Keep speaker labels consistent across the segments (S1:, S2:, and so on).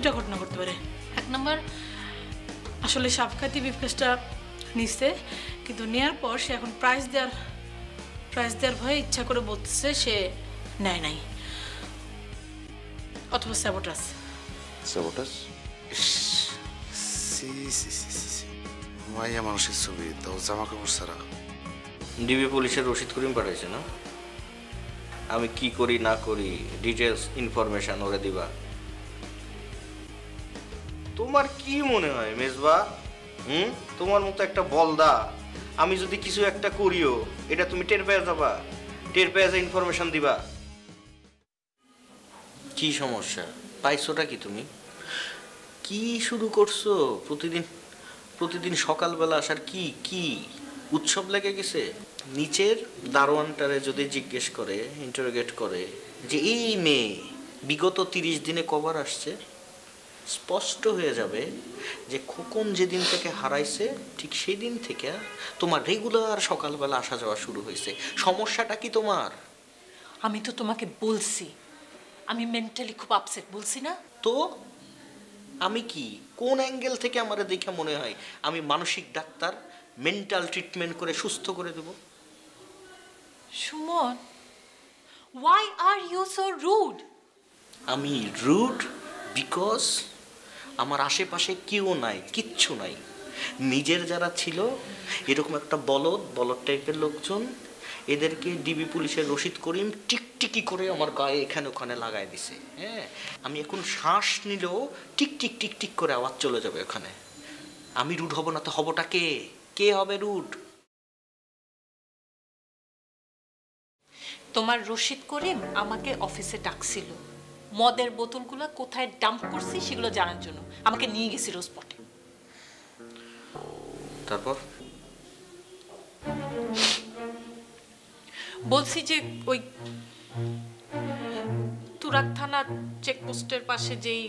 S1: দুইটা ঘটনা ঘটতে পারে। এক নম্বর, আসলে সাবকাতি ব্রিফকেসটা নিচ্ছে, কিন্তু নেওয়ার পর সে এখন প্রাইস দেওয়ার ভয়ে ইচ্ছা করে বলতেছে সে নেয় নাই। অথবা স্যাবোটাস।
S2: স্যাবোটাস? সি সি সি সি, মাইয়া মানুষের ছবি, তাও জামা কাপড় ছাড়া।
S3: ডিবি পুলিশের রশিদ করিম পাঠাইছে না? আমি কি করি না করি ডিটেলস ইনফরমেশন ওরে দিবা। তোমার কি মনে হয় মেজবা? তোমার মতো একটা বলদা আমি যদি কিছু একটা করিও এটা তুমি টের পেয়ে যাবা, টের পেয়ে যা ইনফরমেশন দিবা। কি সমস্যা পাইছোটা কি? তুমি কি শুরু করছো? প্রতিদিন সকালবেলা আসার কি কি উৎসব লেগে গেছে? নিচের দারোয়ানটারে যদি জিজ্ঞেস করে, ইন্টারোগেট করে যে এই মেয়ে বিগত 30 দিনে কবার আসছে, স্পষ্ট হয়ে যাবে যে খোকন যেদিন থেকে হারাইছে ঠিক সেদিন থেকে তোমার রেগুলার সকালবেলা আসা যাওয়া শুরু হয়েছে। সমস্যাটা কি তোমার?
S1: আমি তো তোমাকে বলছি আমি মেন্টালি খুব আপসেট, বলছি না?
S3: তো আমি কি কোন অ্যাঙ্গেল থেকে আমার দেখে মনে হয় আমি মানসিক ডাক্তার, মেন্টাল ট্রিটমেন্ট করে সুস্থ করে দেব?
S1: Suman, why are you so rude?
S3: আমি রুড বিকজ আমার আশেপাশে কেউ নাই, কিচ্ছু নাই। নিজের যারা ছিল এরকম একটা বলদ টাইপের লোকজন, এদেরকে ডিবি পুলিশের রশিদ করিম টিকটিকি করে আমার গায়ে এখানে ওখানে লাগাই দিছে। হ্যাঁ, আমি এখন শ্বাস নিলেও টিক টিক টিক টিক করে আওয়াজ চলে যাবে ওখানে। আমি রুড হব না তো হবটা কে হবে রুড?
S1: তোমার রশিদ করিম আমাকে অফিসে ডাকছিল মদের বোতলগুলো কোথায় ডাম্প করছি সেগুলো জানার জন্য, আমাকে নিয়ে গেছিল স্পটে।
S3: তারপর
S1: বলছি যে ওই তুরাগ থানা চেকপোস্টের পাশে যেই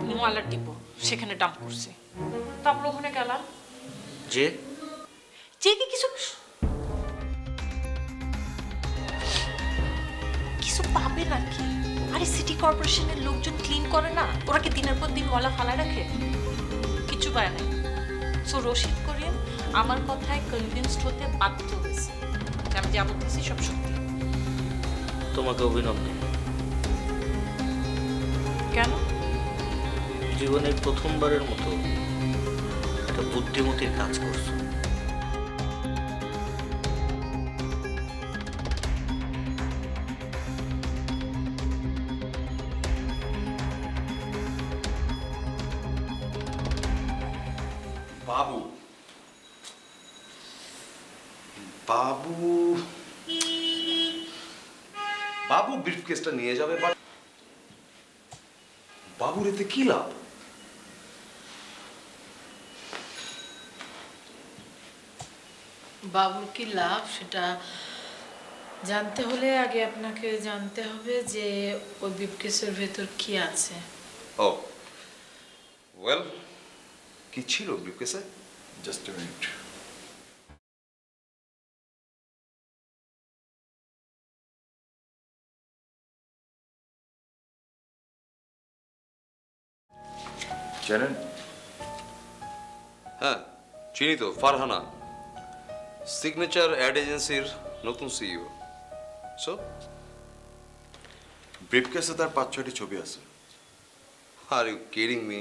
S1: মোয়ালার ডিপো সেখানে ডাম্প করছি। তারপর ওখানে গেলাম,
S3: যে
S1: কি কিছু পাবে নাকি? আরে সিটি কর্পোরেশনের লোকজন ক্লিন করে না, ওরা কি দিনের পর দিন ময়লা ফালায় রাখে? কিছু পায় নাই। সো রশিদ করিম আমার কথায় কনভিন্সড হতে বাধ্য হয়েছে আমি যা বলতেছি সব সত্যি।
S3: তোমাকে অভিনন্দন।
S1: কেন?
S3: জীবনের প্রথমবারের মতো একটা বুদ্ধিমতির কাজ করছো।
S2: বাবু বাবু বাবু ব্রিফকেসটা নিয়ে যাবে, বাট বাবুর এতে কি লাভ?
S1: বাবুর কি লাভ সেটা জানতে হলে আগে আপনাকে জানতে হবে যে ওই ব্রিফকেসের ভেতর কি আছে।
S2: ও ওয়েল, কি ছিল ব্রিফকেসে? Just a minute. জানেন?
S4: হ্যাঁ চিনি তো, ফারহানা, সিগনেচার অ্যাড এজেন্সির নতুন সিইও। সো
S2: ব্রিফকেসে তার 5-6টি ছবি আছে।
S4: Are you kidding me?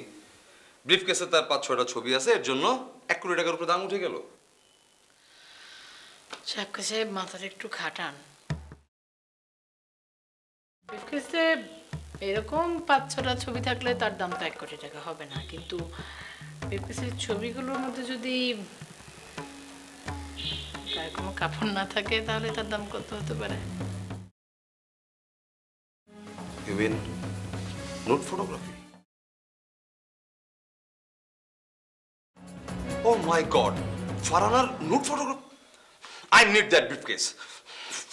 S4: ব্রিফকেসে তার 5-6টা ছবি আছে, এর জন্য 1 কোটি টাকার উপরে দাম উঠে গেল?
S1: সাহেব মাথাটা একটু খাটান। ব্রিফকেসে এরকম 5-6টা ছবি থাকলে তার দাম তো 1 কোটি টাকা হবে না, কিন্তু ব্রিফকেসের ছবিগুলোর মধ্যে যদি গায়ে কোনো কাপড় না থাকে তাহলে তার দাম কত হতে পারে?
S4: You mean nude photography? Oh my God, ফারহানার nude photography! I need that briefcase.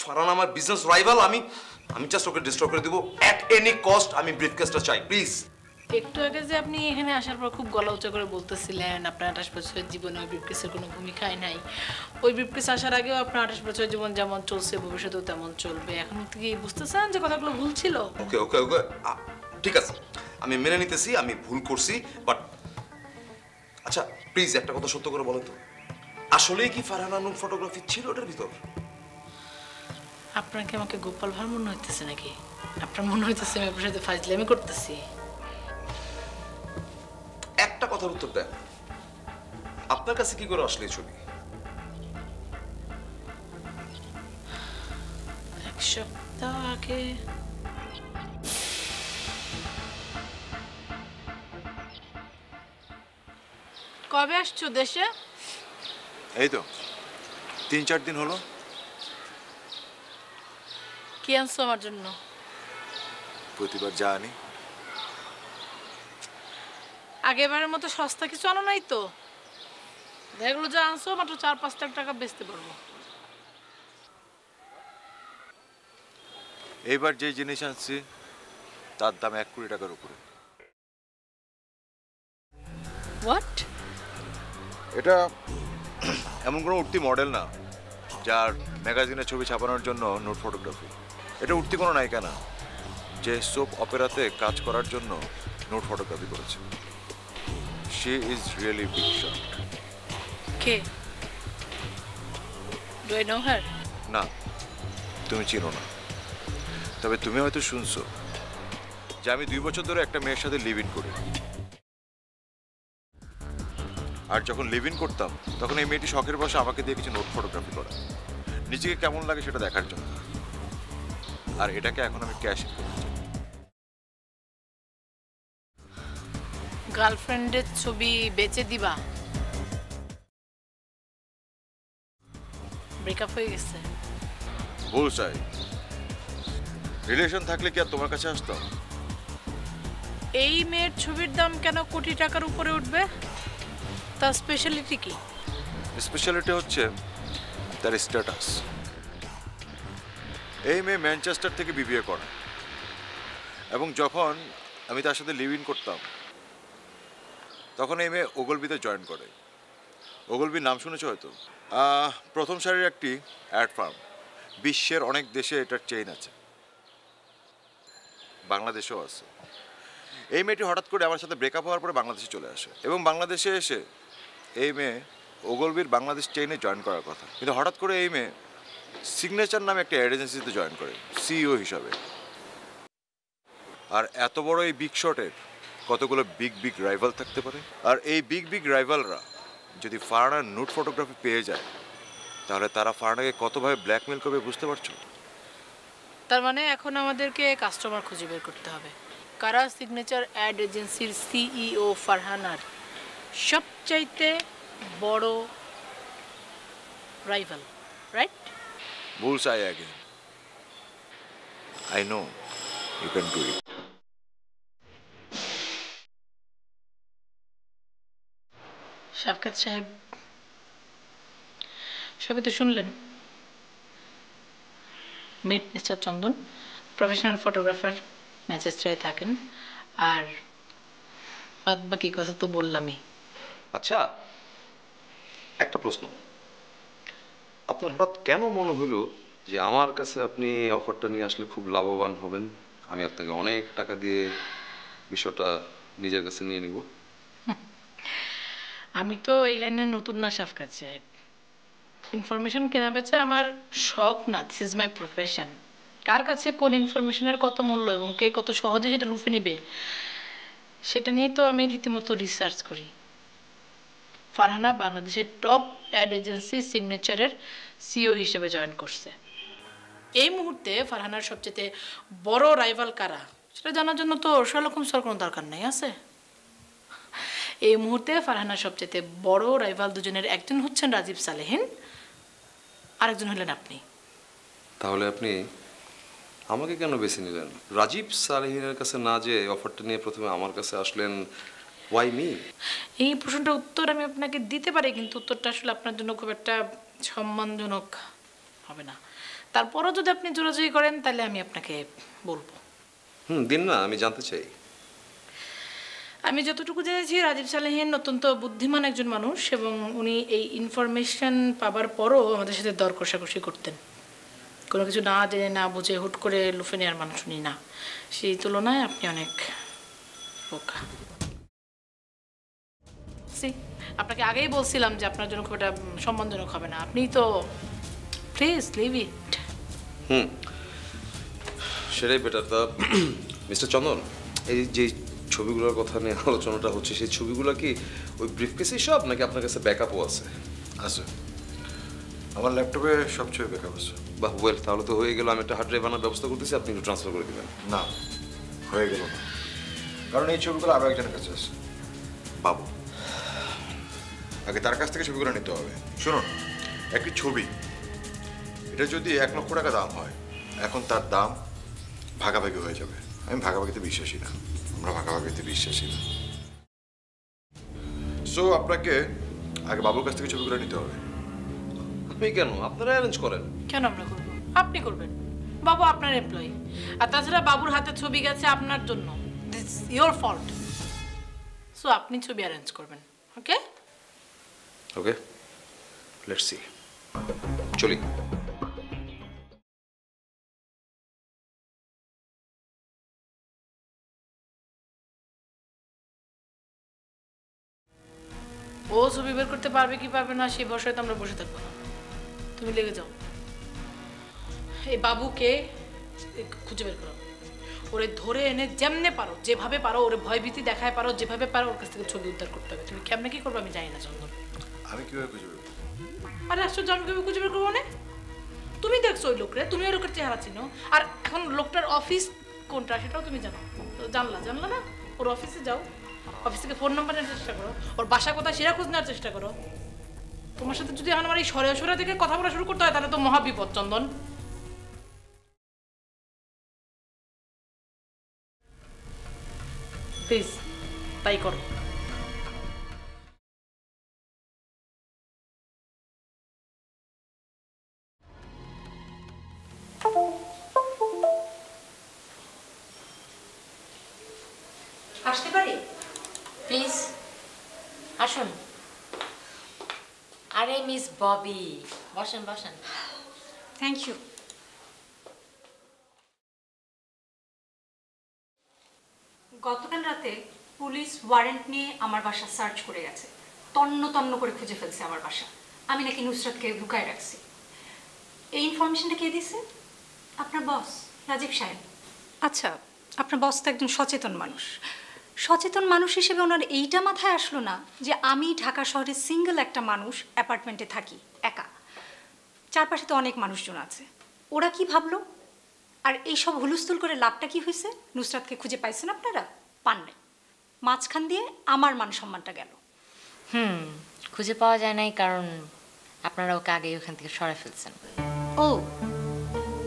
S4: Farhana আমার বিজনেস রাইভাল, আমি জাস্ট ওকে ডিস্ট্রয় করে দেব এট এনি কস্ট। আমি ব্রিফকেসটা চাই, প্লিজ।
S1: একটু আগে যে আপনি এখানে আসার পর খুব গলা উঁচা করে বলতেছিলেন আপনার 28 বছরের জীবনে ওই ব্রিফকেসের কোনো ভূমিকাই নাই, ওই ব্রিফকেস আসার আগেও আপনার 28 বছরের জীবন যেমন চলছে ভবিষ্যতেও তেমন চলবে, এখন কি বুঝতেছেন যে কথাগুলো ভুল ছিল?
S4: ওকে ওকে ওকে, ঠিক আছে, আমি মেনে নিতেছি আমি ভুল করছি, বাট আচ্ছা প্লিজ একটা কথা সত্য করে বলো তো, আসলেই কি ফারহানা নুন ফটোগ্রাফি ছিল ওটার ভিতর?
S5: আপনার কি আমাকে গোপাল ভাঁড় মনে হইতেছে নাকি? আপনার মনে হইতেছে আমি আপনার সাথে ফাজলামি করতেছি?
S4: একটা কথার উত্তর দেন, আপনার কাছে কি করে আসলে এই ছবি?
S5: এক সপ্তাহ আগে। কবে আসছো দেশে?
S6: এই তো 3-4 দিন হলো।
S5: কি আনছো আমার জন্য?
S6: প্রতিবার জানি
S5: আগেবারের মতো সস্তা কিছু আনো নাই তো? এগুলো যা আনছো মাত্র 4-5 লাখ টাকা বেচতে পারবো।
S6: এইবার যে জিনিস আনছি তার দাম 1 কোটি টাকার উপরে।
S5: হোয়াট?
S6: এটা এমন কোনো উঠতি মডেল না যার ম্যাগাজিনে ছবি ছাপানোর জন্য নোট ফটোগ্রাফি। এটা উঠতি কোনো নায়িকা না যে সোপ অপেরাতে কাজ করার জন্য নোট ফটোগ্রাফি করেছে। She is really big shot.
S5: K? Do I know her?
S6: না, তুমি চিনো না, তবে তুমি হয়তো শুনছো যে আমি 2 বছর ধরে একটা মেয়ের সাথে লিভ ইন করি। আর যখন লিভ ইন করতাম তখন এই মেয়েটি শখের বসে আমাকে দিয়ে কিছু নোট ফটোগ্রাফি করা, নিজেকে কেমন লাগে সেটা দেখার জন্য। আর এটাকে এখন আমি ক্যাশ ইন করতে চাই।
S5: গার্লফ্রেন্ডের ছবি বেচে দিবা? ব্রেকআপ হয়ে গেছে?
S6: ভুল চাই। রিলেশন থাকলে কি আর তোমার কাছে আসতাম?
S5: এই মেয়ের ছবির দাম কেন কোটি টাকার উপরে উঠবে? তার স্পেশালিটি কি?
S6: স্পেশালিটি হচ্ছে তার স্ট্যাটাস। এই মেয়ে ম্যানচেস্টার থেকে বিবিএ করে, এবং যখন আমি তার সাথে লিভ ইন করতাম তখন এই মেয়ে ওগলবিতে জয়েন করে। ওগলবির নাম শুনেছ হয়তো। প্রথম সারির একটি অ্যাড ফার্ম, বিশ্বের অনেক দেশে এটার চেইন আছে, বাংলাদেশেও আছে। এই মেয়েটি হঠাৎ করে আমার সাথে ব্রেকআপ হওয়ার পরে বাংলাদেশে চলে আসে, এবং বাংলাদেশে এসে এই মেয়ে ওগলবির বাংলাদেশ চেইনে জয়েন করার কথা, কিন্তু হঠাৎ করে এই মেয়ে সিগনেচার নামে একটা অ্যাড এজেন্সিতে জয়েন করে সিইও হিসাবে। আর এত বড় এই বিগ শটের কতগুলো বিগ বিগ রাইভাল থাকতে পারে, আর এই বিগ বিগ রাইভালরা যদি ফারহানার নুট ফটোগ্রাফি পেয়ে যায় তাহলে তারা ফারহানাকে কতভাবে ব্ল্যাকমেল করবে বুঝতে পারছো?
S5: তার মানে এখন আমাদেরকে কাস্টমার খুঁজে বের করতে হবে কারা সিগনেচার অ্যাড এজেন্সির সিইও ফারহানার সবচাইতে বড় rival, right?
S6: Bullseye again. I know you can do it.
S5: Shafqat সাহেব, সবই তো শুনলেন। মিট মিস্টার চন্দন, প্রফেশনাল ফটোগ্রাফার, ম্যানচেস্টারে থাকেন, আর বাদ বাকি কথা তো বললামই।
S4: আচ্ছা একটা প্রশ্ন, আপনার হঠাৎ কেন মনে হলো যে আমার কাছে আপনি অফারটা নিয়ে আসলে খুব লাভবান হবেন, আমি আপনাকে অনেক টাকা দিয়ে বিষয়টা নিজের কাছে নিয়ে নিব?
S5: আমি তো এই লাইনে নতুন না শাফকাত সাহেব। ইনফরমেশন কেনা বেচা আমার শখ না, দিস ইজ মাই প্রফেশন। কার কাছে কোন ইনফরমেশনের কত মূল্য এবং কে কত সহজে সেটা লুফে নেবে সেটা নিয়ে তো আমি রীতিমতো রিসার্চ করি। ফারহানা বাংলাদেশের টপ অ্যাড এজেন্সি সিগনেচারের সিইও হিসেবে জয়েন করছে। এই মুহূর্তে ফারহানার সবচেয়ে বড় রাইভাল কারা সেটা জানার জন্য তো শার্লক হোমসের কোনো দরকার নেই, আছে? এই মুহূর্তে ফারহানার সবচেয়ে বড় রাইভাল দুজনের একজন হচ্ছেন রাজীব সালেহিন, আরেকজন হলেন আপনি।
S4: তাহলে আপনি আমাকে কেন বেছে নিলেন? রাজীব সালেহিনের কাছে না যে অফারটা নিয়ে প্রথমে আমার কাছে আসলেন, ওয়াই মি?
S5: এই প্রশ্নটার উত্তর আমি আপনাকে দিতে পারি, কিন্তু উত্তরটা আসলে আপনার জন্য খুব একটা সম্মানজনক হবে না। তারপরও যদি আপনি জোরাজুরি করেন তাহলে আমি আপনাকে বলবো।
S4: দিন না, আমি জানতে চাই।
S5: আমি যতটুকু জেনেছি রাজীব সালেহিন অত্যন্ত বুদ্ধিমান একজন মানুষ, এবং উনি এই ইনফরমেশন পাবার পরও আমাদের সাথে দর কষাকষি করতেন। কোনো কিছু না জেনে না বুঝে হুট করে লুফে নেওয়ার মানুষ উনি না। সেই তুলনায় আপনি অনেক বোকা। See, আপনাকে আগেই বলছিলাম যে আপনার জন্য খুব একটা সম্মানজনক হবে না। আপনি তো প্লিজ লিভ ইট।
S4: সেটাই বেটার। তা মিস্টার চন্দন, এই যে ছবিগুলোর কথা নিয়ে আলোচনাটা হচ্ছে, সেই ছবিগুলো কি ওই ব্রিফকেসেই সব, নাকি আপনার কাছে ব্যাকআপও আছে?
S6: আছে, আমার ল্যাপটপে সব ছবি ব্যাকআপ আছে।
S4: বাহ, ওয়েল, তাহলে তো হয়ে গেল। আমি একটা হার্ড ড্রাইভ আনার ব্যবস্থা করতেছি, আপনি একটু ট্রান্সফার করে দেবেন।
S6: না, হয়ে গেল না, কারণ এই ছবিগুলো আরও একজনের কাছে আছে, বাবু। আগে তার কাছ থেকে ছবিগুলো নিতে হবে। শুনুন, একটি ছবি, এটা যদি 1,00,000 টাকা দাম হয়, এখন তার দাম ভাগাভাগি হয়ে যাবে। আমি ভাগাভাগিতে বিশ্বাসী না, আমরা ভাগাভাগিতে বিশ্বাসী না। সো আপনাকে আগে বাবুর কাছ থেকে ছবিগুলো নিতে হবে।
S4: আমি কেন? আপনারা অ্যারেঞ্জ করেন।
S5: কেন আমরা করবো? আপনি করবেন। বাবু আপনার এমপ্লয়ি, আর তাছাড়া বাবুর হাতে ছবি গেছে আপনার জন্য। This your fault. সো আপনি ছবি অ্যারেঞ্জ করবেন। ওকে
S4: ওকে, লেটস সি। চলি।
S5: ও ছবি বের করতে পারবে কি পারবে না সেই বসায় তো আমরা বসে থাকবো না। তুমি লেগে যাও, এই বাবুকে খুঁজে বের করো। ওরে ধরে এনে যেমনে পারো, যেভাবে পারো, ওরে ভয়ভীতি দেখায় পারো, যেভাবে পারো ওর কাছ থেকে ছবি উদ্ধার করতে হবে। তুমি কেমনে কি করবে আমি জানি না চন্দন।
S6: আমি কিভাবে খুঁজে বের করব?
S5: আরে আশ্চর্য, আমি কিভাবে খুঁজে বের করবো? মানে তুমি দেখছো ওই লোকরে, তুমি ওই লোকের চেহারা চিনো, আর এখন লোকটার অফিস কোনটা সেটাও তুমি জানো। তো জানলা না? ওর অফিসে যাও, অফিস থেকে ফোন নাম্বার নেওয়ার চেষ্টা করো, ওর বাসা কোথায় সেটা খোঁজ নেওয়ার চেষ্টা করো। তোমার সাথে যদি এখন আমার এই সরে থেকে কথা বলা শুরু করতে হয় তাহলে তো মহাবিপদ চন্দন। প্লিজ তাই করো।
S7: আসতে পারি প্লিজ? আসুন। আরে মিস ববি, বসেন বসেন।
S8: Thank you. গতকাল রাতে পুলিশ ওয়ারেন্ট নিয়ে আমার বাসা সার্চ করে গেছে, তন্ন তন্ন করে খুঁজে ফেলছে আমার বাসা। আমি নাকি নুসরাতকে লুকায় রাখছি। এই ইনফরমেশনটা কে দিছে? আপনার বস রাজীব সাহেব। আচ্ছা, আপনার বস তো একজন সচেতন মানুষ। সচেতন মানুষ হিসেবে ওনার এইটা মাথায় আসলো না যে আমি ঢাকা শহরে সিঙ্গেল একটা মানুষ, অ্যাপার্টমেন্টে থাকি একা, চারপাশে তো অনেক মানুষজন আছে। ওরা কি ভাবলো? আর এইসব হুলস্থুল করে লাভটা কি হয়েছে? নুসরাতকে খুঁজে পাইছেন আপনারা? পান নাই। মাঝখান দিয়ে আমার মান সম্মানটা গেল।
S7: খুঁজে পাওয়া যায় নাই কারণ আপনারা ওকে আগেই ওখান থেকে সরাই ফেলছেন।
S8: ও,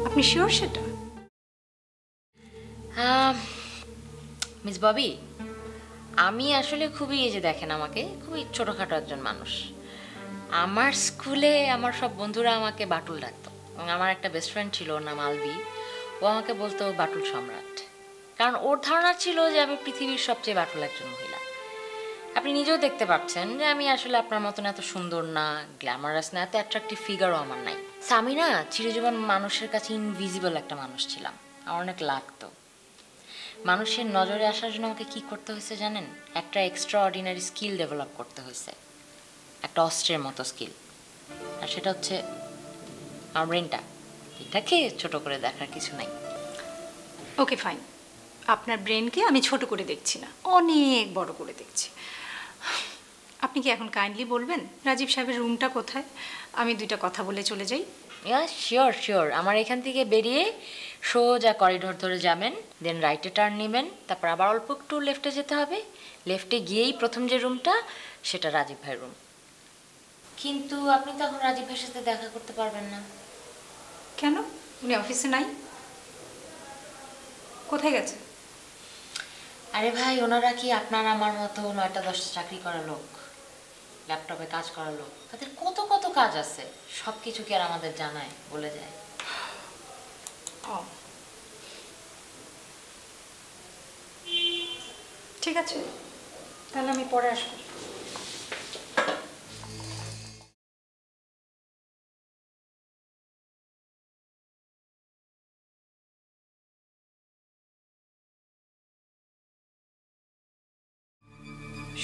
S8: আপনি শিওর সেটা?
S7: মিস ববি, আমি আসলে খুবই, এই যে দেখেন আমাকে, খুবই ছোটোখাটো একজন মানুষ। আমার স্কুলে আমার সব বন্ধুরা আমাকে বাটুল ডাকতো, এবং আমার একটা বেস্ট ফ্রেন্ড ছিল, ওর নাম আলবি। ও আমাকে বলতো বাটুল সম্রাট, কারণ ওর ধারণা ছিল যে আমি পৃথিবীর সবচেয়ে বাটুল একজন মহিলা। আপনি নিজেও দেখতে পাচ্ছেন যে আমি আসলে আপনার মতন এত সুন্দর না, গ্ল্যামারাস না, এত অ্যাট্রাকটিভ ফিগারও আমার নাই। আমি না চিরজীবন মানুষের কাছে ইনভিজিবল একটা মানুষ ছিলাম। আমার অনেক লাগতো। মানুষের নজরে আসার জন্য আমাকে কী করতে হয়েছে জানেন? একটা এক্সট্রা অর্ডিনারি স্কিল ডেভেলপ করতে হয়েছে, একটা অস্ত্রের মতো স্কিল। আর সেটা হচ্ছে আমার ব্রেনটা। এটাকে ছোট করে দেখার কিছু নাই।
S8: ওকে ফাইন, আপনার ব্রেনকে আমি ছোট করে দেখছি না, অনেক বড় করে দেখছি। আপনি কি এখন কাইন্ডলি বলবেন রাজীব সাহেবের রুমটা কোথায়? আমি দুইটা কথা বলে চলে যাই।
S7: Sure sure. আমার এখান থেকে বেরিয়ে সোজা করিডোর ধরে যাবেন, দেন রাইটে টার্ন নেবেন, তারপর আবার অল্প একটু লেফটে যেতে হবে। লেফটে গিয়েই প্রথম যে রুমটা, সেটা রাজীব ভাইয়ের রুম। কিন্তু আপনি তো এখন রাজীব ভাইয়ের সাথে দেখা করতে পারবেন না।
S8: কেন? উনি অফিসে নাই? কোথায় গেছে?
S7: আরে ভাই, ওনারা কি আপনার আমার মতো 9টা-10টা চাকরি করা লোক, ল্যাপটপে কাজ করা লোক? তাদের কত কত কাজ আছে, সব কিছু কি আর আমাদের জানায়, বলে যায়?
S8: ও, ঠিক আছে, তাহলে আমি পরে আসবো।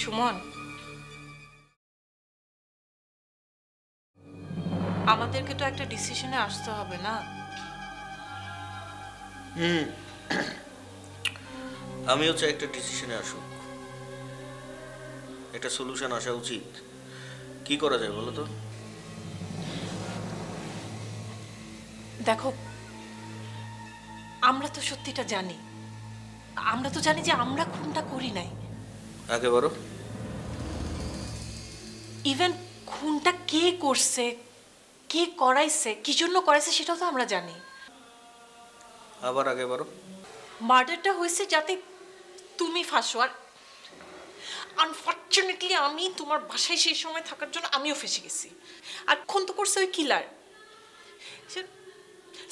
S1: সুমন, আমাদেরকে তো একটা ডিসিশনে আসতে হবে না?
S3: আমিও চাই একটা ডিসিশনে আসুক, একটা সলিউশন আসা উচিত। কি করা যায় বলো তো?
S1: দেখো, আমরা তো সত্যিটা জানি। আমরা তো জানি যে আমরা খুনটা করি নাই।
S3: একেবারে
S1: ইভেন খুনটা কে করছে, কে করাইছে, কি জন্য করাইছে সেটাও তো আমরা জানি।
S3: আবার একেবারে
S1: মার্ডারটা হয়েছে যাতে তুমি ফাঁসো। আর আনফর্চুনেটলি আমি তোমার বাসায় সেই সময় থাকার জন্য আমিও ফেসে গেছি। আর খুন তো করছে ওই কিলার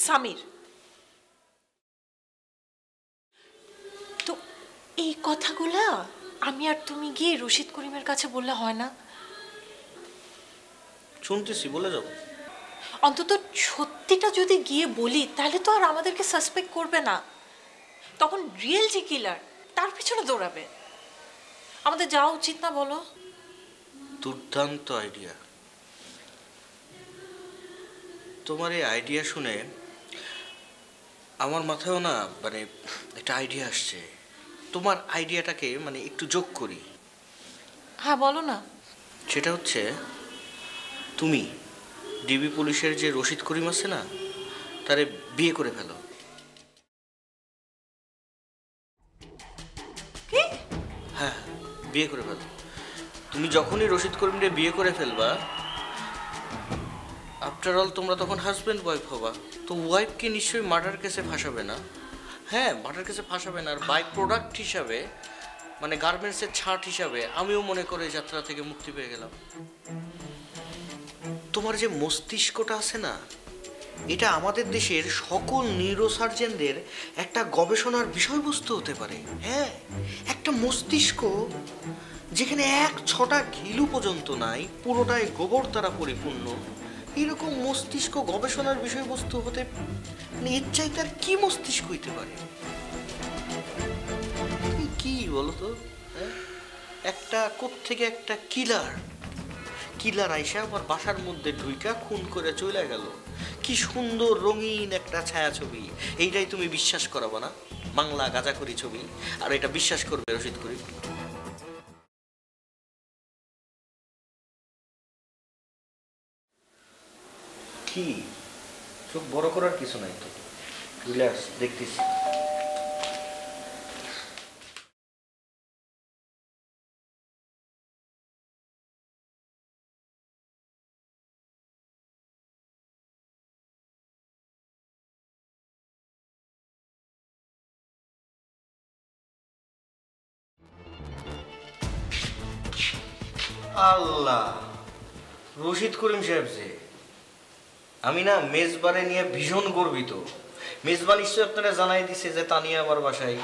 S1: সামির। তো এই কথাগুলা আমি আর তুমি গিয়ে রশিদ করিমের কাছে বললে হয় না?
S3: শুনতেছি, বলে যাও।
S1: অন্তত সত্যিটা যদি গিয়ে বলি তাহলে তো আর আমাদেরকে সাসপেক্ট করবে না। তখন রিয়েল যে কিলার তার পিছনে দৌড়াবে। আমাদের যাওয়া উচিত না বলো?
S3: দুর্দান্ত আইডিয়া। তোমার এই আইডিয়া শুনে আমার মাথায়ও না মানে একটা আইডিয়া আসছে। তোমার আইডিয়াটাকে মানে একটু যোগ করি।
S1: হ্যাঁ বলো না।
S3: সেটা হচ্ছে, তুমি ডিবি পুলিশের যে রশিদ করিম আছে না, তারে বিয়ে করে ফেলো। হ্যাঁ, বিয়ে করে ফেলো। তুমি যখনই রশিদ করিমরে বিয়ে করে ফেলবা, আফটার অল তোমরা তখন হাজব্যান্ড ওয়াইফ হবা। তো ওয়াইফকে নিশ্চয়ই মার্ডার কেসে ফাঁসাবে না? হ্যাঁ, মার্ডার কেসে ফাঁসাবে না। আর বাই প্রোডাক্ট হিসাবে মানে গার্মেন্টসের ছাট হিসাবে আমিও মনে করে যাত্রা থেকে মুক্তি পেয়ে গেলাম। তোমার যে মস্তিষ্কটা আছে না, এটা আমাদের দেশের সকল নিউরোসার্জনদের একটা গবেষণার বিষয়বস্তু হতে পারে। হ্যাঁ, একটা মস্তিষ্ক যেখানে 1/6 ঘিলু পর্যন্ত নাই, পুরোটাই গোবর দ্বারা পরিপূর্ণ, এরকম মস্তিষ্ক গবেষণার বিষয়বস্তু হতে মানে এর চাইতে আর কি মস্তিষ্ক হইতে পারে? তুমি কি বলো তো? একটা কোত্থেকে একটা কিলার আইসা আবার বাসার মধ্যে ঢুইকা খুন করে চলে গেল। কি সুন্দর রঙিন একটা ছায়াছবি। এইটাই তুমি বিশ্বাস করাবো না? বাংলা গাঁজাখড়ি ছবি। আর এটা বিশ্বাস করবে রশিদ করিম? কি চোখ বড় করার কিছু নাই তো, রিল্যাক্স, দেখতেছি। আল্লাহ, রশিদ করিম সাহেব যে, আমি না মেজবারে নিয়ে ভীষণ গর্বিত। মেজবা নিশ্চয়ই আপনারা জানাই দিছে যে তানিয়া আমার বাসায়।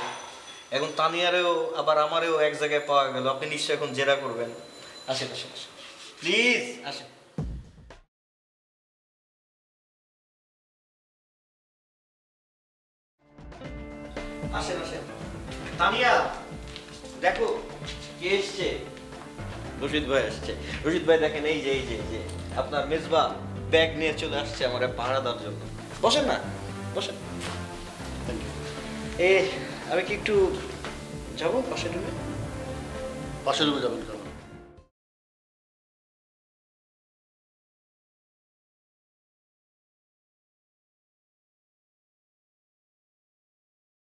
S3: এখন তানিয়ারেও আবার আমারেও এক জায়গায় পাওয়া গেল। আপনি নিশ্চয়ই এখন জেরা করবেন। আসেন আসেন আসেন, প্লিজ আসেন। আসেন আসেন। তানিয়া, দেখো কে এসছে। রশিদ ভাই আসছে। রশিদ ভাই দেখেন, এই যে এই যে এই যে আপনার মেজবা ব্যাগ নিয়ে চলে আসছে আমার পাহারা দেওয়ার জন্য। বসেন না, বসেন। আমি কি একটু যাবো পাশে রুমে?
S2: পাশের রুমে যাবেন কেন?